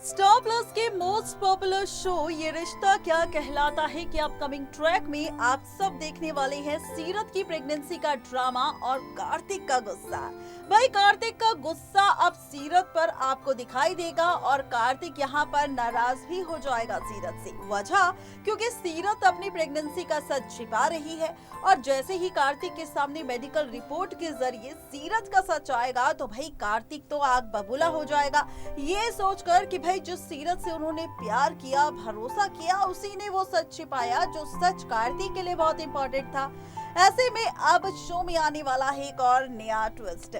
Star plus के most popular show ये रिश्ता क्या कहलाता है कि अपकमिंग ट्रैक में आप सब देखने वाले हैं सीरत की प्रेगनेंसी का ड्रामा और कार्तिक का गुस्सा। भाई कार्तिक का गुस्सा अब सीरत पर आपको दिखाई देगा और कार्तिक यहाँ पर नाराज भी हो जाएगा सीरत से। वजह क्योंकि सीरत अपनी प्रेगनेंसी का सच छिपा रही है और जैसे ही कार्तिक के सामने मेडिकल रिपोर्ट के जरिए सीरत का सच आएगा तो भाई कार्तिक तो आग बबूला हो जाएगा, ये सोचकर कि भाई जिस सीरत से उन्होंने प्यार किया, भरोसा किया, उसी ने वो सच छिपाया जो सच कार्तिक के लिए बहुत इंपॉर्टेंट था। ऐसे में अब शो में आने वाला है एक और नया ट्विस्ट।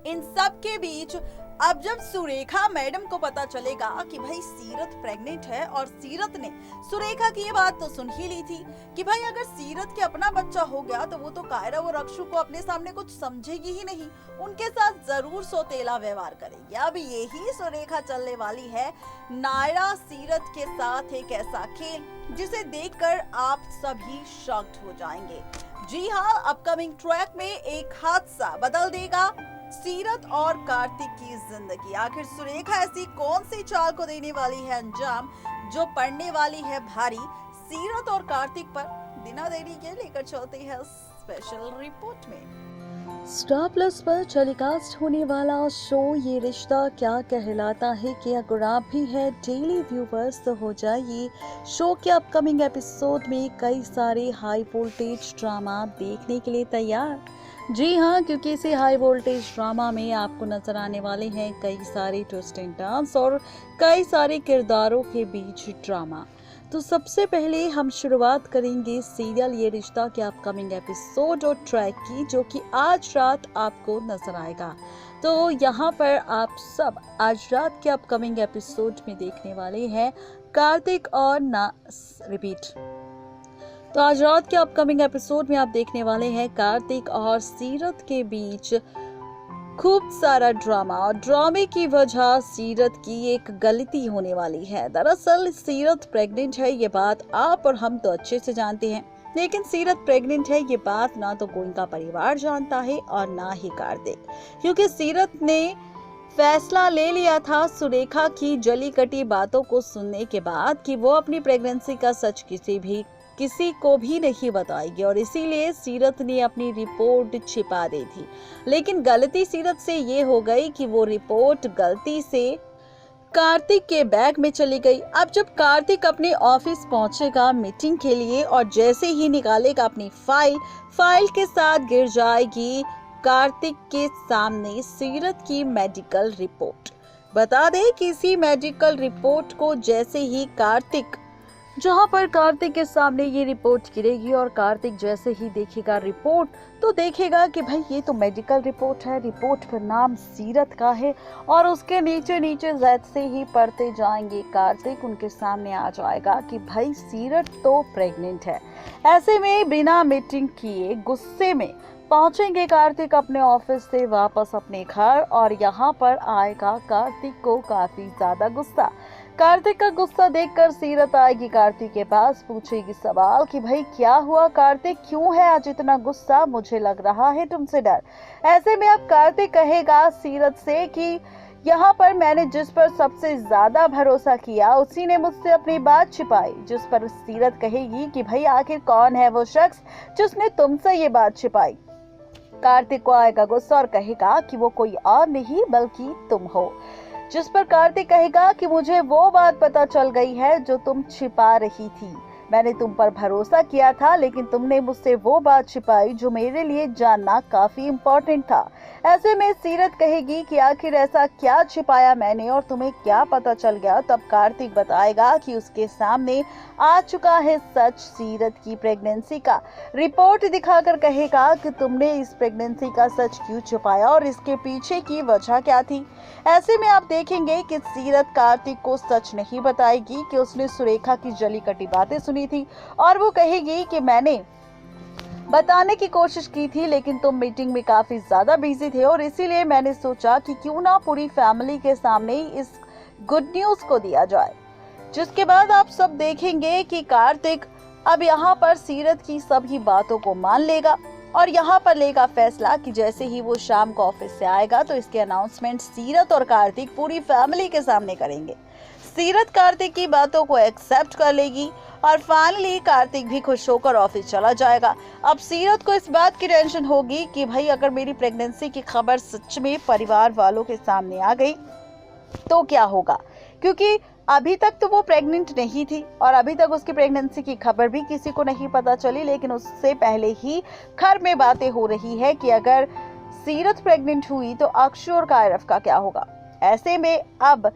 इन सब के बीच अब जब सुरेखा मैडम को पता चलेगा कि भाई सीरत प्रेग्नेंट है और सीरत ने सुरेखा की ये बात तो सुन ही ली थी कि भाई अगर सीरत के अपना बच्चा हो गया तो वो तो कायरा और अक्षु को अपने सामने कुछ समझेगी ही नहीं, उनके साथ जरूर सौतेला व्यवहार करेगी। अब यही सुरेखा चलने वाली है नायरा सीरत के साथ एक ऐसा खेल जिसे देखकर आप सभी शॉक्ड हो जाएंगे। जी हाँ, अपकमिंग ट्रैक में एक हादसा बदल देगा सीरत और कार्तिक की जिंदगी। आखिर सुरेखा ऐसी कौन सी चाल को देने वाली है अंजाम जो पड़ने वाली है भारी सीरत और कार्तिक पर? बिना देरी के लेकर चलते हैं स्पेशल रिपोर्ट में। स्टार प्लस पर टेलीकास्ट होने वाला शो ये रिश्ता क्या कहलाता है कि अगर आप भी है डेली व्यूवर्स तो हो जाइए शो के अपकमिंग एपिसोड में कई सारे हाई वोल्टेज ड्रामा देखने के लिए तैयार। जी हाँ, क्योंकि इसी हाई वोल्टेज ड्रामा में आपको नजर आने वाले हैं कई सारे ट्विस्ट एंड टर्न्स और कई सारे किरदारों के बीच ड्रामा। तो सबसे पहले हम शुरुआत करेंगे सीरियल ये रिश्ता के अपकमिंग एपिसोड और ट्रैक की, जो कि आज रात आपको नजर आएगा। तो यहाँ पर आप सब आज रात के अपकमिंग एपिसोड में देखने वाले हैं कार्तिक और तो आज रात के अपकमिंग एपिसोड में आप देखने वाले हैं कार्तिक और सीरत के बीच खूब सारा ड्रामा और ड्रामे की वजह सीरत की एक गलती होने वाली है। दरअसल सीरत प्रेग्नेंट है, ये बात आप और हम तो अच्छे से जानते हैं, लेकिन सीरत प्रेग्नेंट है ये बात ना तो गोइंका परिवार जानता है और ना ही कार्तिक, क्योंकि सीरत ने फैसला ले लिया था सुरेखा की जली कटी बातों को सुनने के बाद कि वो अपनी प्रेगनेंसी का सच किसी को भी नहीं बताएगी और इसीलिए सीरत ने अपनी रिपोर्ट छिपा दी थी। लेकिन गलती सीरत से ये हो गई कि वो रिपोर्ट गलती से कार्तिक के बैग में चली गई। अब जब कार्तिक अपने ऑफिस पहुंचेगा मीटिंग के लिए और जैसे ही निकालेगा अपनी फाइल के साथ गिर जाएगी कार्तिक के सामने सीरत की मेडिकल रिपोर्ट। बता दें कि इसी मेडिकल रिपोर्ट को जैसे ही जहां पर कार्तिक के सामने ये रिपोर्ट गिरेगी और कार्तिक जैसे ही देखेगा रिपोर्ट तो देखेगा कि भाई ये तो मेडिकल रिपोर्ट है, रिपोर्ट पर नाम सीरत का है और उसके नीचे जैसे ही पढ़ते जाएंगे कार्तिक उनके सामने आ जाएगा कि भाई सीरत तो प्रेग्नेंट है। ऐसे में बिना मीटिंग किए गुस्से में पहुंचेंगे कार्तिक अपने ऑफिस से वापस अपने घर और यहाँ पर आएगा कार्तिक को काफी ज्यादा गुस्सा। कार्तिक का गुस्सा देखकर सीरत आएगी कार्तिक के पास, पूछेगी सवाल कि भाई क्या हुआ कार्तिक, क्यों है आज इतना गुस्सा, मुझे लग रहा है तुमसे डर। ऐसे में अब कार्तिक कहेगा सीरत से कि यहाँ पर मैंने जिस पर सबसे ज्यादा भरोसा किया उसी ने मुझसे अपनी बात छिपाई। जिस पर सीरत कहेगी कि भाई आखिर कौन है वो शख्स जिसने तुमसे ये बात छिपाई। कार्तिक को आएगा गुस्सा और कहेगा कि वो कोई और नहीं बल्कि तुम हो। जिस पर कार्तिक कहेगा कि मुझे वो बात पता चल गई है जो तुम छिपा रही थी। मैंने तुम पर भरोसा किया था लेकिन तुमने मुझसे वो बात छिपाई जो मेरे लिए जानना काफी इम्पोर्टेंट था। ऐसे में सीरत कहेगी कि आखिर ऐसा क्या छिपाया मैंने और तुम्हें क्या पता चल गया। तब कार्तिक बताएगा कि उसके सामने आ चुका है सच सीरत की प्रेगनेंसी का। रिपोर्ट दिखाकर कहेगा कि तुमने इस प्रेगनेंसी का सच क्यों छुपाया और इसके पीछे की वजह क्या थी। ऐसे में आप देखेंगे कि सीरत कार्तिक को सच नहीं बताएगी कि उसने सुरेखा की जली कटी बातें सुनी थी और वो कहेगी कि मैंने बताने की कोशिश की थी लेकिन तुम मीटिंग में काफी ज्यादा बिजी थे और इसीलिए मैंने सोचा कि क्यों ना पूरी फैमिली के सामने इस गुड न्यूज को दिया जाए। जिसके बाद आप सब देखेंगे कि कार्तिक अब यहाँ पर सीरत की सभी बातों को मान लेगा और यहाँ पर लेगा फैसला कि जैसे ही वो शाम को ऑफिस से आएगा तो इसके अनाउंसमेंट सीरत और कार्तिक पूरी फैमिली के सामने करेंगे। सीरत कार्तिक की बातों को एक्सेप्ट कर लेगी और फाइनली कार्तिक भी खुश होकर ऑफिस चला जाएगा। अब सीरत को इस बात की टेंशन होगी कि भाई अगर मेरी प्रेगनेंसी की खबर सच में परिवार वालों के सामने आ गई तो क्या होगा, क्योंकि अभी तक तो वो प्रेग्नेंट नहीं थी और अभी तक उसकी प्रेगनेंसी की खबर भी किसी को नहीं पता चली। लेकिन उससे पहले ही घर में बातें हो रही है कि अगर सीरत प्रेग्नेंट हुई तो अक्षु और कायरव का क्या होगा। ऐसे में अब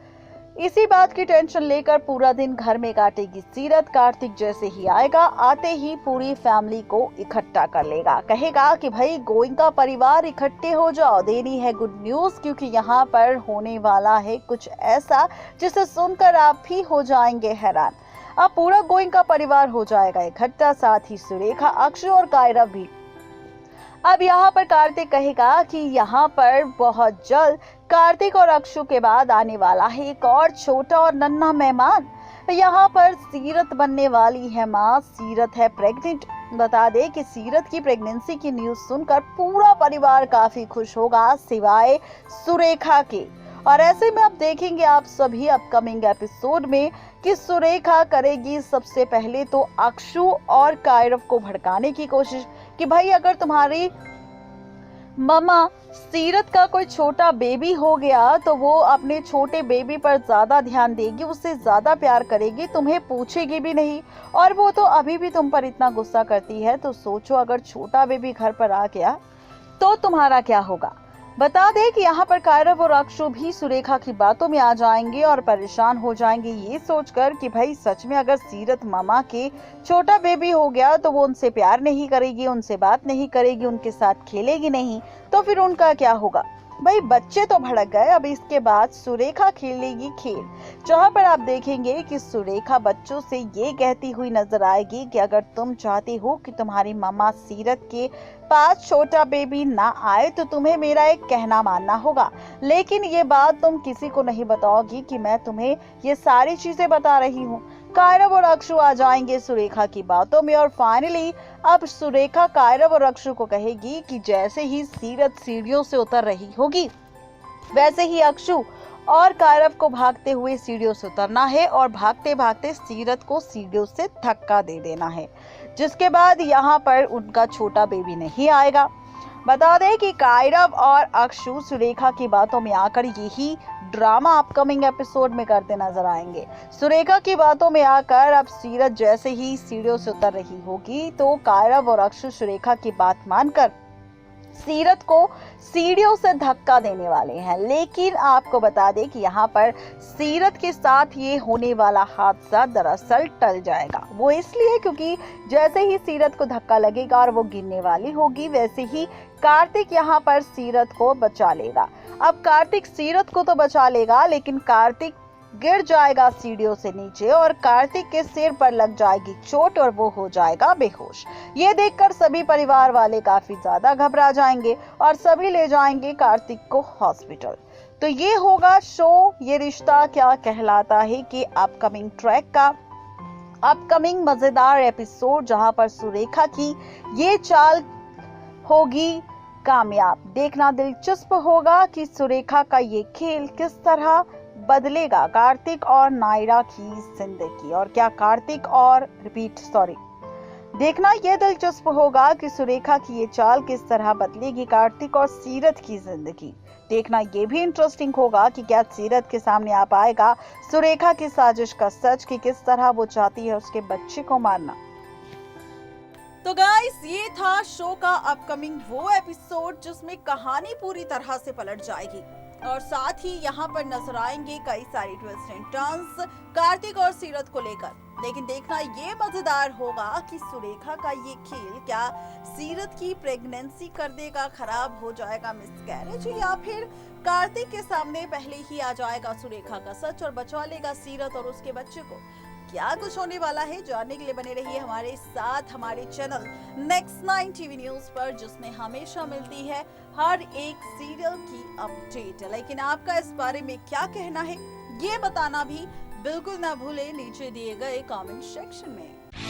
इसी बात की टेंशन लेकर पूरा दिन घर में काटेगी सीरत। कार्तिक जैसे ही आएगा आते ही पूरी फैमिली को इकट्ठा कर लेगा, कहेगा कि भाई गोइंका परिवार इकट्ठे हो जाओ, देनी है गुड न्यूज, क्योंकि यहाँ पर होने वाला है कुछ ऐसा जिसे सुनकर आप भी हो जाएंगे हैरान। अब पूरा गोइंका परिवार हो जाएगा इकट्ठा, साथ ही सुरेखा, अक्षु और कायरव भी। अब यहाँ पर कार्तिक कहेगा कि यहाँ पर बहुत जल्द कार्तिक और अक्षु के बाद आने वाला है एक और छोटा और नन्हा मेहमान। यहाँ पर सीरत बनने वाली है माँ, सीरत है प्रेग्नेंट। बता दे कि सीरत की प्रेगनेंसी की न्यूज सुनकर पूरा परिवार काफी खुश होगा सिवाय सुरेखा के। और ऐसे में अब देखेंगे आप सभी अपकमिंग एपिसोड में कि सुरेखा करेगी सबसे पहले तो अक्षु और कायरव को भड़काने की कोशिश कि भाई अगर तुम्हारी मम्मा सीरत का कोई छोटा बेबी हो गया तो वो अपने छोटे बेबी पर ज्यादा ध्यान देगी, उससे ज्यादा प्यार करेगी, तुम्हें पूछेगी भी नहीं। और वो तो अभी भी तुम पर इतना गुस्सा करती है, तो सोचो अगर छोटा बेबी घर पर आ गया तो तुम्हारा क्या होगा। बता दे कि यहाँ पर कायरव और अक्षु भी सुरेखा की बातों में आ जाएंगे और परेशान हो जाएंगे ये सोचकर कि भाई सच में अगर सीरत मामा के छोटा बेबी हो गया तो वो उनसे प्यार नहीं करेगी, उनसे बात नहीं करेगी, उनके साथ खेलेगी नहीं, तो फिर उनका क्या होगा। भाई बच्चे तो भड़क गए, अब इसके बाद सुरेखा खेलेगी खेल, जहाँ पर आप देखेंगे कि सुरेखा बच्चों से ये कहती हुई नजर आएगी कि अगर तुम चाहते हो कि तुम्हारी मामा सीरत के पास छोटा बेबी ना आए तो तुम्हें मेरा एक कहना मानना होगा, लेकिन ये बात तुम किसी को नहीं बताओगी कि मैं तुम्हें ये सारी चीजें बता रही हूँ। कायरव और अक्षु आ जाएंगे सुरेखा की बातों में और फाइनली अब सुरेखा कायरव और अक्षु को कहेगी कि जैसे ही सीरत सीढ़ियों से उतर रही होगी वैसे ही अक्षु और कायरव को भागते हुए सीढ़ियों से उतरना है और भागते भागते सीरत को सीढ़ियों से धक्का दे देना है, जिसके बाद यहाँ पर उनका छोटा बेबी नहीं आएगा। बता दें कि कायरव और अक्षु सुरेखा की बातों में आकर यही ड्रामा अपकमिंग एपिसोड में करते नजर आएंगे। सुरेखा की बातों में आकर अब सीरत जैसे ही सीढ़ियों से उतर रही होगी तो कायरव और अक्षु सुरेखा की बात मानकर सीरत को सीढ़ियों से धक्का देने वाले हैं। लेकिन आपको बता दें कि यहाँ पर सीरत के साथ ये होने वाला हादसा दरअसल टल जाएगा। वो इसलिए क्योंकि जैसे ही सीरत को धक्का लगेगा और वो गिरने वाली होगी वैसे ही कार्तिक यहाँ पर सीरत को बचा लेगा। अब कार्तिक सीरत को तो बचा लेगा लेकिन कार्तिक गिर जाएगा सीढ़ियों से नीचे और कार्तिक के सिर पर लग जाएगी चोट और वो हो जाएगा बेहोश। ये देखकर सभी परिवार वाले काफी ज्यादा घबरा जाएंगे और सभी ले जाएंगे कार्तिक को हॉस्पिटल। तो ये होगा शो ये रिश्ता क्या कहलाता है कि अपकमिंग ट्रैक का अपकमिंग मजेदार एपिसोड, जहां पर सुरेखा की ये चाल होगी कामयाब। देखना दिलचस्प होगा कि सुरेखा का ये खेल किस तरह बदलेगा कार्तिक और नायरा की जिंदगी, और क्या कार्तिक और देखना यह दिलचस्प होगा कि सुरेखा की ये चाल किस तरह बदलेगी कार्तिक और सीरत की जिंदगी। देखना ये भी इंटरेस्टिंग होगा कि क्या सीरत के सामने आ पाएगा सुरेखा की साजिश का सच, कि किस तरह वो चाहती है उसके बच्चे को मारना। तो गाइस ये था शो का अपकमिंग वो एपिसोड जिसमें कहानी पूरी तरह से पलट जाएगी और साथ ही यहाँ पर नजर आएंगे कई सारी ट्विस्ट एंड टर्न्स कार्तिक और सीरत को लेकर। लेकिन देखना ये मजेदार होगा कि सुरेखा का ये खेल क्या सीरत की प्रेगनेंसी कर देगा, खराब हो जाएगा मिसकैरेज, या फिर कार्तिक के सामने पहले ही आ जाएगा सुरेखा का सच और बचा लेगा सीरत और उसके बच्चे को। क्या कुछ होने वाला है जानने के लिए बने रहिए हमारे साथ हमारे चैनल नेक्स्ट 9 टीवी न्यूज पर, जिसमें हमेशा मिलती है हर एक सीरियल की अपडेट। लेकिन आपका इस बारे में क्या कहना है ये बताना भी बिल्कुल ना भूले नीचे दिए गए कमेंट सेक्शन में।